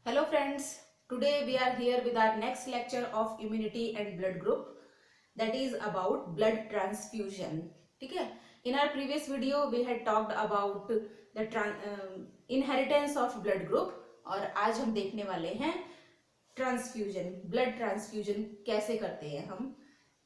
Hello friends, today we are here with our next lecture of immunity and blood group, that is about blood transfusion. ठीक है. In our previous video we had talked about the inheritance of blood group और आज हम देखने वाले हैं transfusion. Blood transfusion कैसे करते हैं हम.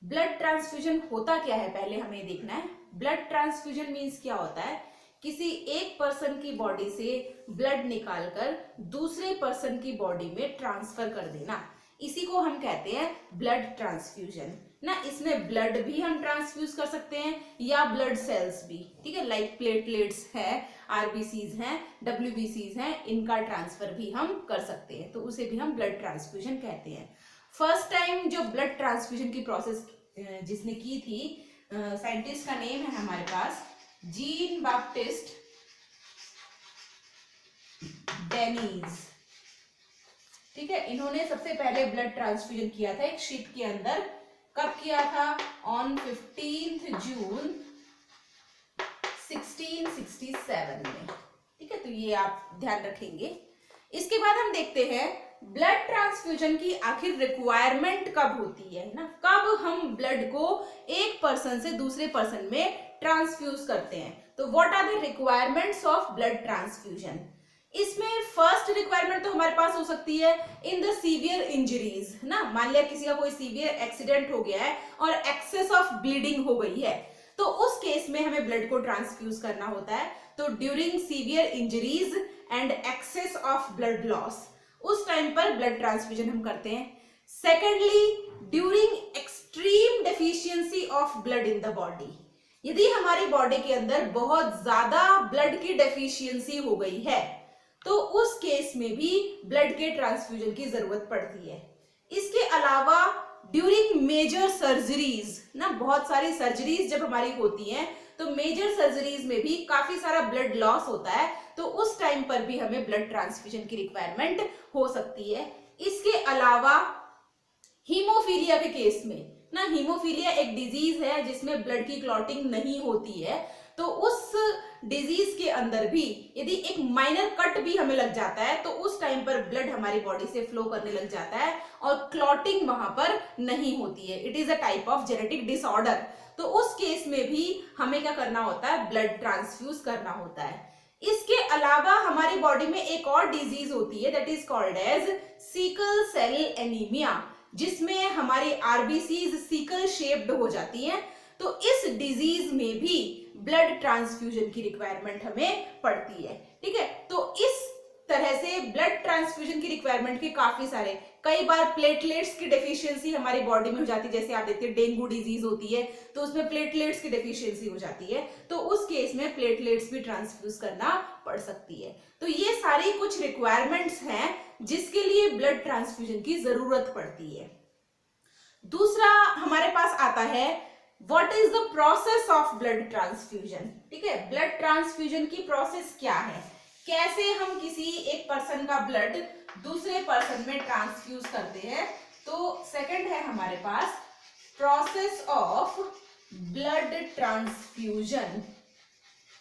ब्लड ट्रांसफ्यूजन होता क्या है पहले हमें देखना है. ब्लड ट्रांसफ्यूजन मीन्स क्या होता है, किसी एक पर्सन की बॉडी से ब्लड निकालकर दूसरे पर्सन की बॉडी में ट्रांसफर कर देना, इसी को हम कहते हैं ब्लड ट्रांसफ्यूजन ना. इसमें ब्लड भी हम ट्रांसफ्यूज कर सकते हैं या ब्लड सेल्स भी. ठीक है, लाइक प्लेटलेट्स है, आरबीसीज हैं, डब्ल्यूबीसीज हैं, इनका ट्रांसफर भी हम कर सकते हैं, तो उसे भी हम ब्लड ट्रांसफ्यूजन कहते हैं. फर्स्ट टाइम जो ब्लड ट्रांसफ्यूजन की प्रोसेस जिसने की थी, साइंटिस्ट का नेम है हमारे पास जीन बैप्टिस्ट डेनीज. ठीक है, इन्होंने सबसे पहले ब्लड ट्रांसफ्यूजन किया था एक शिप के अंदर. कब किया था? ऑन 15 जून 1667 में. ठीक है, तो ये आप ध्यान रखेंगे. इसके बाद हम देखते हैं ब्लड ट्रांसफ्यूजन की आखिर रिक्वायरमेंट कब होती है ना. कब हम ब्लड को एक पर्सन से दूसरे पर्सन में ट्रांसफ्यूज करते हैं. तो what are the requirements of blood transfusion. इसमें फर्स्ट रिक्वायरमेंट तो हमारे पास हो सकती है इन द सीवियर इंजरीज ना. मान लिया किसी का कोई सीवियर एक्सीडेंट हो गया है और एक्सेस ऑफ ब्लीडिंग हो गई है, तो उस केस में हमें ब्लड को ट्रांसफ्यूज करना होता है. तो during severe injuries and excess of blood loss, उस टाइम पर ब्लड ट्रांसफ्यूजन हम करते हैं. Secondly, during extreme deficiency of blood in the body, यदि हमारी बॉडी के अंदर बहुत ज्यादा ब्लड की डेफिशिएंसी हो गई है तो उस केस में भी ब्लड के ट्रांसफ्यूजन की जरूरत पड़ती है. इसके अलावा ड्यूरिंग मेजर सर्जरीज ना, बहुत सारी सर्जरीज जब हमारी होती हैं तो मेजर सर्जरीज में भी काफी सारा ब्लड लॉस होता है, तो उस टाइम पर भी हमें ब्लड ट्रांसफ्यूजन की रिक्वायरमेंट हो सकती है. इसके अलावा हीमोफीलिया के केस में ना, हीमोफीलिया एक डिजीज है जिसमें ब्लड की क्लॉटिंग नहीं होती है, तो उस डिजीज के अंदर भी यदि एक माइनर कट भी हमें लग जाता है तो उस टाइम पर ब्लड हमारी बॉडी से फ्लो करने लग जाता है और क्लॉटिंग वहां पर नहीं होती है. It is a type of genetic disorder. तो उस केस में भी हमें क्या करना होता है, ब्लड ट्रांसफ्यूज करना होता है. इसके अलावा हमारी बॉडी में एक और डिजीज होती है, that is called as sickle cell anaemia, जिसमें हमारी आरबीसीज सिकल शेप्ड हो जाती हैं. तो इस डिजीज में भी ब्लड ट्रांसफ्यूजन की रिक्वायरमेंट हमें पड़ती है. ठीक है, तो इस तरह से ब्लड ट्रांसफ्यूजन की रिक्वायरमेंट के काफी सारे, कई बार प्लेटलेट्स की डेफिशिएंसी हमारी बॉडी में हो जाती है. जैसे आप देखते हैं डेंगू डिजीज होती है तो उसमें प्लेटलेट्स की डेफिशिएंसी हो जाती है, तो उस केस में प्लेटलेट्स भी ट्रांसफ्यूज करना पड़ सकती है. तो ये सारी कुछ रिक्वायरमेंट्स हैं जिसके लिए ब्लड ट्रांसफ्यूजन की जरूरत पड़ती है. दूसरा हमारे पास आता है what is the process of blood transfusion. ठीक है, ब्लड ट्रांसफ्यूजन की प्रोसेस क्या है, कैसे हम किसी एक पर्सन का ब्लड दूसरे पर्सन में ट्रांसफ्यूज करते हैं. तो सेकंड है हमारे पास प्रोसेस ऑफ ब्लड ट्रांसफ्यूजन.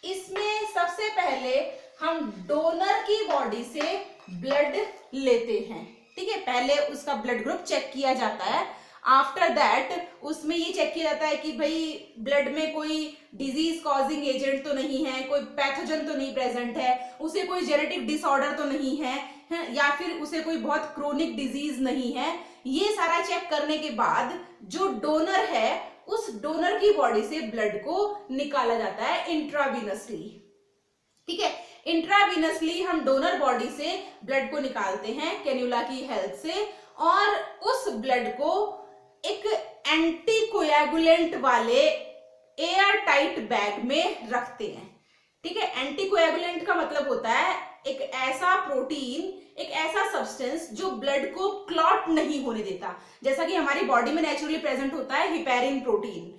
इसमें सबसे पहले हम डोनर की बॉडी से ब्लड लेते हैं. ठीक है, पहले उसका ब्लड ग्रुप चेक किया जाता है. आफ्टर दैट उसमें ये चेक किया जाता है कि भाई ब्लड में कोई डिजीज कॉजिंग एजेंट तो नहीं है, कोई पैथोजन तो नहीं प्रेजेंट है, उसे कोई जेनेटिक डिसऑर्डर तो नहीं है, या फिर उसे कोई बहुत क्रोनिक डिजीज नहीं है. ये सारा चेक करने के बाद जो डोनर है उस डोनर की बॉडी से ब्लड को निकाला जाता है इंट्रावीनसली. ठीक है, इंट्रावीनसली हम डोनर बॉडी से ब्लड को निकालते हैं कैन्यूला की हेल्प से, और उस ब्लड को एक एंटीकोएगुलेंट वाले एयर टाइट बैग में रखते हैं. ठीक है, एंटीकोएगुलेंट का मतलब होता है एक ऐसा प्रोटीन, एक ऐसा सब्सटेंस जो ब्लड को क्लॉट नहीं होने देता. जैसा कि हमारी बॉडी में नेचुरली प्रेजेंट होता है हिपेरिन प्रोटीन,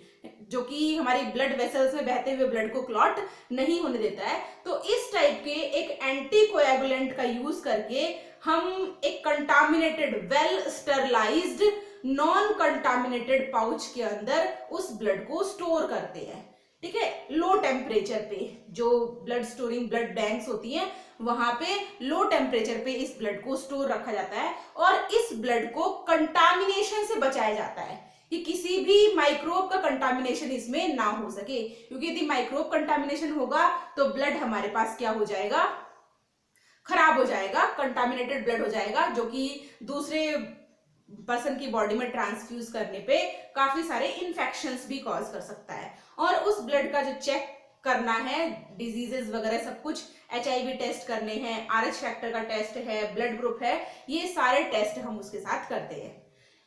जो कि हमारी ब्लड वेसल्स में बहते हुए ब्लड को क्लॉट नहीं होने देता है. तो इस टाइप के एक एंटीकोएगुलेंट का यूज करके हम एक contaminated, well sterilised, non contaminated pouch के अंदर उस ब्लड को स्टोर करते हैं. ठीक है, लो टेम्परेचर पे जो ब्लड स्टोरिंग ब्लड बैंक्स होती हैं वहां पे लो टेम्परेचर पे इस ब्लड को स्टोर रखा जाता है और इस ब्लड को कंटामिनेशन से बचाया जाता है कि किसी भी माइक्रोब का कंटामिनेशन इसमें ना हो सके, क्योंकि यदि माइक्रोब कंटामिनेशन होगा तो ब्लड हमारे पास क्या हो जाएगा, खराब हो जाएगा, कंटामिनेटेड ब्लड हो जाएगा, जो कि दूसरे पर्सन की बॉडी में ट्रांसफ्यूज करने पे काफी सारे इन्फेक्शंस भी कॉज कर सकता है। और उस ब्लड का जो चेक करना है, डिजीजेस वगैरह सब कुछ, HIV टेस्ट करने हैं, RH फैक्टर का टेस्ट है, ब्लड ग्रुप है, ये सारे टेस्ट हम उसके साथ करते हैं।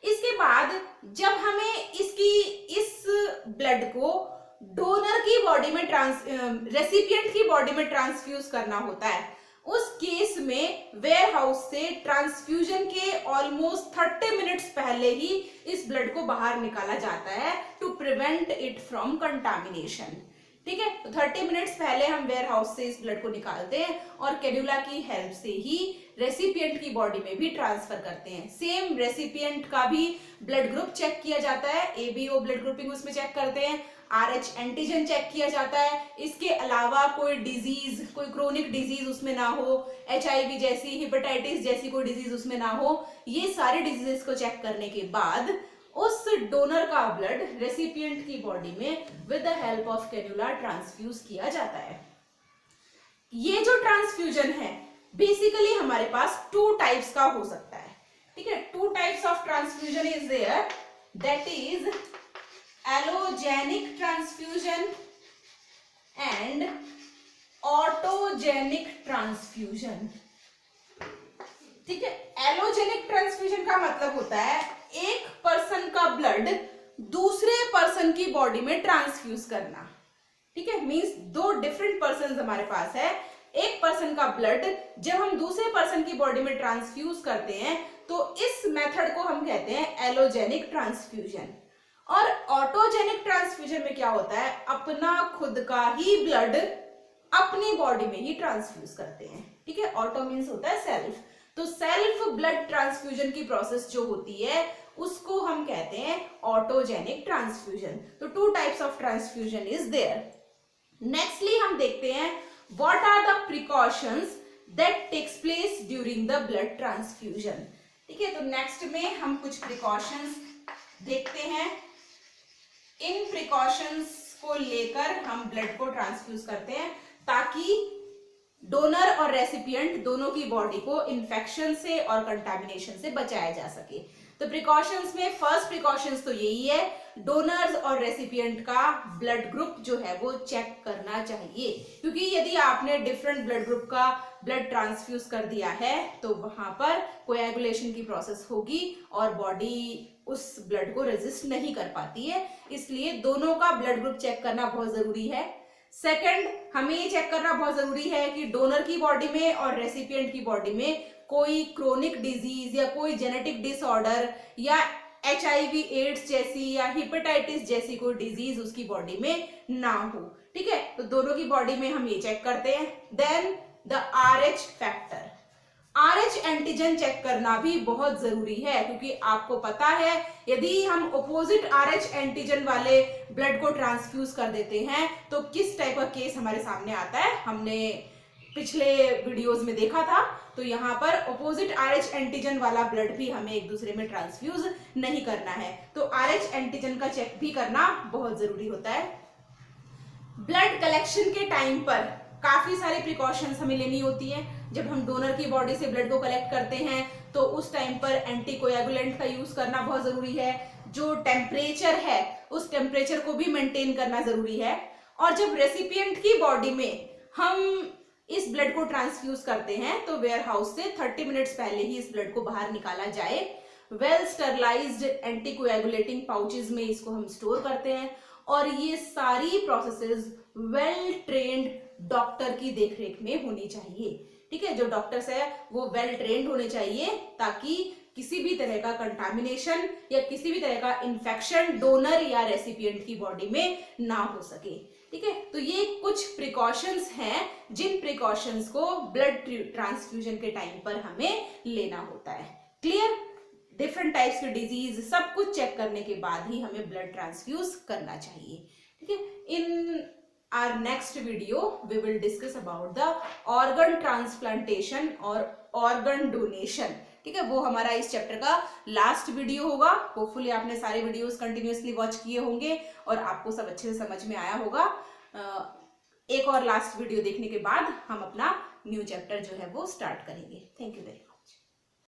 इसके बाद जब हमें इस ब्लड को डोनर की बॉडी में रेसिपिएंट की बॉडी में ट्रांसफ्यूज करना होता है, उस केस में वेयर हाउस से ट्रांसफ्यूजन के ऑलमोस्ट 30 मिनट्स पहले ही इस ब्लड को बाहर निकाला जाता है to prevent it from contamination. ठीक है, तो 30 मिनट्स पहले हम वेयर हाउस से इस ब्लड को निकालते हैं और कैन्युला की हेल्प से ही रेसिपिएंट की बॉडी में भी ट्रांसफर करते हैं। सेम रेसिपिएंट का भी ब्लड ग्रुप चेक किया जाता है, ABO ब्लड ग्रुपिंग उसमें चेक करते हैं, RH एंटीजन चेक किया जाता है। इसके अलावा कोई डिजीज, कोई क्रोनिक डिजीज उसमें ना हो, HIV जैसी, हेपेटाइटिस जैसी कोई डिजीज उसमें ना हो, ये सारे डिजीजेस को चेक करने के बाद उस डोनर का ब्लड रेसिपिएंट की बॉडी में with the help of cannula transfuse किया जाता है। ये जो ट्रांसफ्यूजन है बेसिकली हमारे पास 2 टाइप्स का हो सकता है। ठीक है, 2 types of transfusion is there, that is allogenic transfusion and autogenic transfusion. ठीक है, एलोजेनिक ट्रांसफ्यूजन का मतलब होता है एक पर्सन का ब्लड दूसरे पर्सन की बॉडी में ट्रांसफ्यूज करना। ठीक है, मींस 2 डिफरेंट पर्सन हमारे पास है, एक पर्सन का ब्लड जब हम दूसरे पर्सन की बॉडी में ट्रांसफ्यूज करते हैं तो इस मेथड को हम कहते हैं एलोजेनिक ट्रांसफ्यूजन। और ऑटोजेनिक ट्रांसफ्यूजन में क्या होता है, अपना खुद का ही ब्लड अपनी बॉडी में ही ट्रांसफ्यूज करते हैं। ठीक है, ऑटो मींस होता है सेल्फ, तो सेल्फ ब्लड ट्रांसफ्यूजन की प्रोसेस जो होती है उसको हम कहते हैं ऑटोजेनिक ट्रांसफ्यूजन। तो 2 types of transfusion is there. Nextly हम देखते हैं what are the precautions that takes place during the blood transfusion. ठीक है, तो नेक्स्ट में हम कुछ प्रिकॉशंस देखते हैं। इन प्रिकॉशंस को लेकर हम ब्लड को ट्रांसफ्यूज करते हैं ताकि डोनर और रेसिपिएंट दोनों की बॉडी को इन्फेक्शन से और कंटामिनेशन से बचाया जा सके। तो प्रिकॉशंस में फर्स्ट प्रिकॉशंस तो यही है, डोनर्स और रेसिपिएंट का ब्लड ग्रुप जो है वो चेक करना चाहिए, क्योंकि यदि आपने डिफरेंट ब्लड ग्रुप का ब्लड ट्रांसफ्यूज कर दिया है तो वहां पर कोएगुलेशन की प्रोसेस होगी और बॉडी उस ब्लड को रेजिस्ट नहीं कर पाती है, इसलिए दोनों का ब्लड ग्रुप चेक करना बहुत जरूरी है। सेकंड, हमें ये चेक करना बहुत जरूरी है कि डोनर की बॉडी में और रेसिपिएंट की बॉडी में कोई क्रोनिक डिजीज या कोई जेनेटिक डिसऑर्डर या HIV एड्स जैसी या हेपेटाइटिस जैसी कोई डिजीज उसकी बॉडी में ना हो। ठीक है, तो दोनों की बॉडी में हम ये चेक करते हैं। Then the RH factor, RH antigen check करना भी बहुत जरूरी है, क्योंकि आपको पता है यदि हम ऑपोजिट RH एंटीजन वाले ब्लड को ट्रांसफ्यूज कर देते हैं तो किस टाइप का केस हमारे सामने आता है, हमने पिछले वीडियोस में देखा था। तो यहाँ पर ऑपोजिट RH एंटीजन वाला ब्लड भी हमें एक दूसरे में ट्रांसफ्यूज नहीं करना है, तो RH एंटीजन का चेक भी करना बहुत जरूरी होता है। ब्लड कलेक्शन के टाइम पर काफी सारे प्रिकॉशंस हमें लेनी होती है। जब हम डोनर की बॉडी से ब्लड को कलेक्ट करते हैं तो उस टाइम पर एंटीकोएगुलेंट का यूज करना बहुत जरूरी है। जो टेम्परेचर है उस टेम्परेचर को भी मेंटेन करना जरूरी है। और जब रेसिपिएंट की बॉडी में हम इस ब्लड को ट्रांसफ्यूज करते हैं तो वेयर हाउस से 30 मिनट्स पहले ही इस ब्लड को बाहर निकाला जाए। वेल स्टरलाइज्ड एंटीकोएगुलेटिंग पाउचेस में इसको हम स्टोर करते हैं और ये सारी प्रोसेसेस वेल ट्रेन्ड डॉक्टर की देखरेख में होनी चाहिए। ठीक है, जो डॉक्टर्स है वो वेल ट्रेन्ड होने चाहिए ताकि किसी भी तरह का कंटामिनेशन या किसी भी तरह का इन्फेक्शन डोनर या रेसिपिएंट की बॉडी में ना हो सके। ठीक है, तो ये कुछ प्रिकॉशंस हैं जिन प्रिकॉशंस को ब्लड ट्रांसफ्यूजन के टाइम पर हमें लेना होता है। क्लियर? डिफरेंट टाइप्स के डिजीज सब कुछ चेक करने के बाद ही हमें ब्लड ट्रांसफ्यूज करना चाहिए। ठीक है, इन our next video we will discuss about the organ transplantation और organ donation. ठीक है, वो हमारा इस चैप्टर का लास्ट वीडियो होगा. होपफुली आपने सारे वीडियोस कंटिन्यूअसली वॉच किए होंगे और आपको सब अच्छे से समझ में आया होगा. एक और लास्ट वीडियो देखने के बाद हम अपना न्यू चैप्टर जो है वो स्टार्ट करेंगे. Thank you very much.